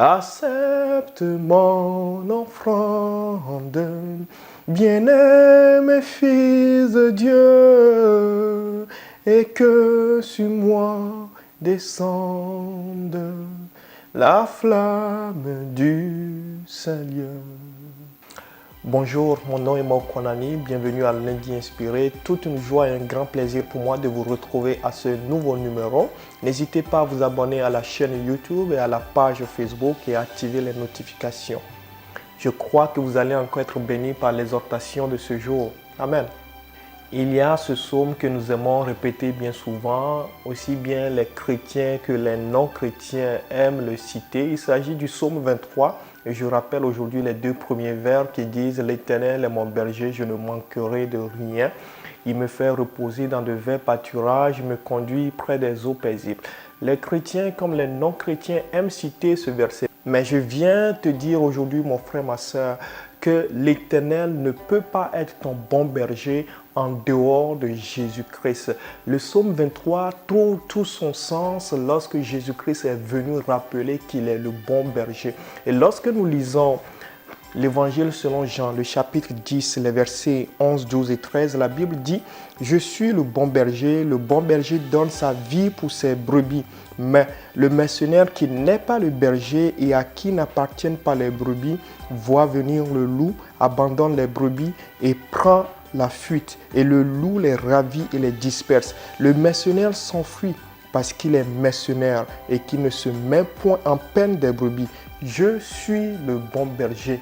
Accepte mon offrande, bien-aimé Fils de Dieu, et que sur moi descende la flamme du Seigneur. Bonjour, mon nom est Mokwanani, bienvenue à Lundi Inspiré. Toute une joie et un grand plaisir pour moi de vous retrouver à ce nouveau numéro. N'hésitez pas à vous abonner à la chaîne YouTube et à la page Facebook et à activer les notifications. Je crois que vous allez encore être bénis par l'exhortation de ce jour. Amen. Il y a ce psaume que nous aimons répéter bien souvent, aussi bien les chrétiens que les non-chrétiens aiment le citer. Il s'agit du psaume 23 et je rappelle aujourd'hui les deux premiers vers qui disent « L'Éternel est mon berger, je ne manquerai de rien. Il me fait reposer dans de verts pâturages, me conduit près des eaux paisibles. » Les chrétiens comme les non-chrétiens aiment citer ce verset. Mais je viens te dire aujourd'hui, mon frère, ma soeur, que l'Éternel ne peut pas être ton bon berger en dehors de Jésus-Christ. Le psaume 23 trouve tout son sens lorsque Jésus-Christ est venu rappeler qu'il est le bon berger. Et lorsque nous lisons l'Évangile selon Jean, le chapitre 10, les versets 11, 12 et 13, la Bible dit « Je suis le bon berger donne sa vie pour ses brebis. Mais le mercenaire qui n'est pas le berger et à qui n'appartiennent pas les brebis, voit venir le loup, abandonne les brebis et prend la fuite. Et le loup les ravit et les disperse. Le mercenaire s'enfuit parce qu'il est mercenaire et qu'il ne se met point en peine des brebis. Je suis le bon berger. »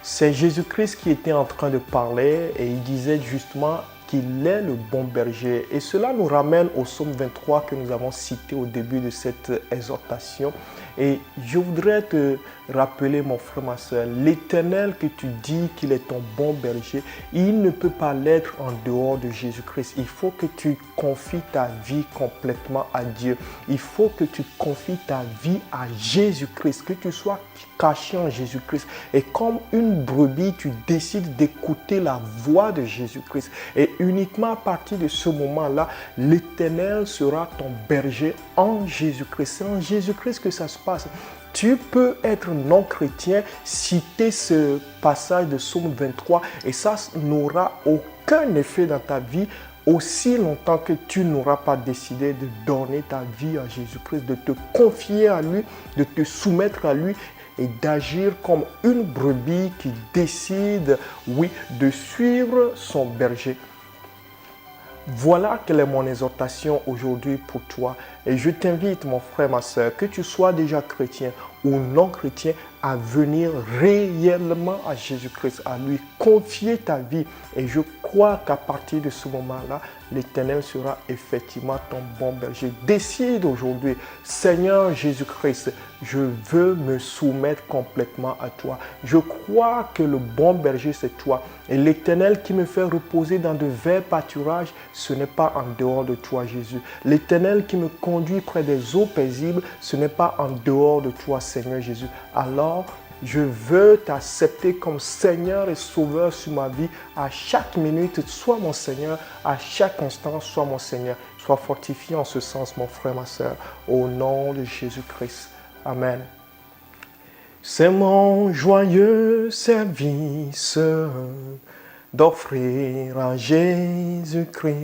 C'est Jésus-Christ qui était en train de parler et il disait justement qu'il est le bon berger. Et cela nous ramène au psaume 23 que nous avons cité au début de cette exhortation. Et je voudrais te rappeler, mon frère, ma soeur, l'Éternel que tu dis qu'il est ton bon berger, il ne peut pas l'être en dehors de Jésus-Christ. Il faut que tu confies ta vie complètement à Dieu. Il faut que tu confies ta vie à Jésus-Christ, que tu sois caché en Jésus-Christ. Et comme une brebis, tu décides d'écouter la voix de Jésus-Christ. Et uniquement à partir de ce moment-là, l'Éternel sera ton berger en Jésus-Christ. C'est en Jésus-Christ que ça se passe. Tu peux être non-chrétien, citer ce passage de Psaume 23 et ça n'aura aucun effet dans ta vie aussi longtemps que tu n'auras pas décidé de donner ta vie à Jésus-Christ, de te confier à lui, de te soumettre à lui et d'agir comme une brebis qui décide, oui, de suivre son berger. Voilà quelle est mon exhortation aujourd'hui pour toi. Et je t'invite, mon frère, ma soeur, que tu sois déjà chrétien ou non chrétien, à venir réellement à Jésus-Christ, à lui confier ta vie. Et je crois qu'à partir de ce moment-là, l'Éternel sera effectivement ton bon berger. Décide aujourd'hui, Seigneur Jésus-Christ, je veux me soumettre complètement à toi. Je crois que le bon berger, c'est toi. Et l'Éternel qui me fait reposer dans de verts pâturages, ce n'est pas en dehors de toi, Jésus. L'Éternel qui me conduit près des eaux paisibles, ce n'est pas en dehors de toi, Seigneur Jésus. Alors, je veux t'accepter comme Seigneur et Sauveur sur ma vie. À chaque minute, sois mon Seigneur. À chaque instant, sois mon Seigneur. Sois fortifié en ce sens, mon frère, ma soeur. Au nom de Jésus-Christ. Amen. C'est mon joyeux service d'offrir à Jésus-Christ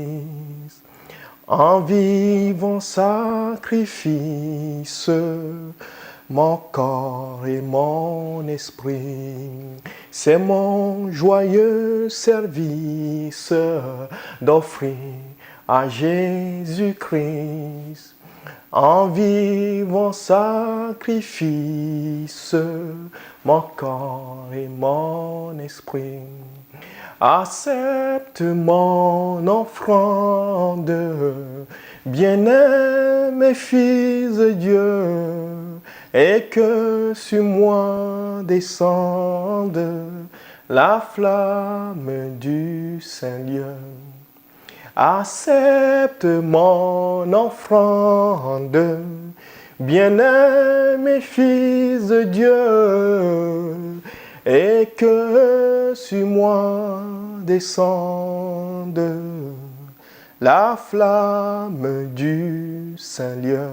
en vivant sacrifice mon corps et mon esprit. C'est mon joyeux service d'offrir à Jésus-Christ en vivant sacrifice mon corps et mon esprit. Accepte mon offrande, bien-aimé Fils de Dieu, et que sur moi descende la flamme du Seigneur. Accepte mon offrande, bien-aimé Fils de Dieu, et que sur moi descende la flamme du Seigneur.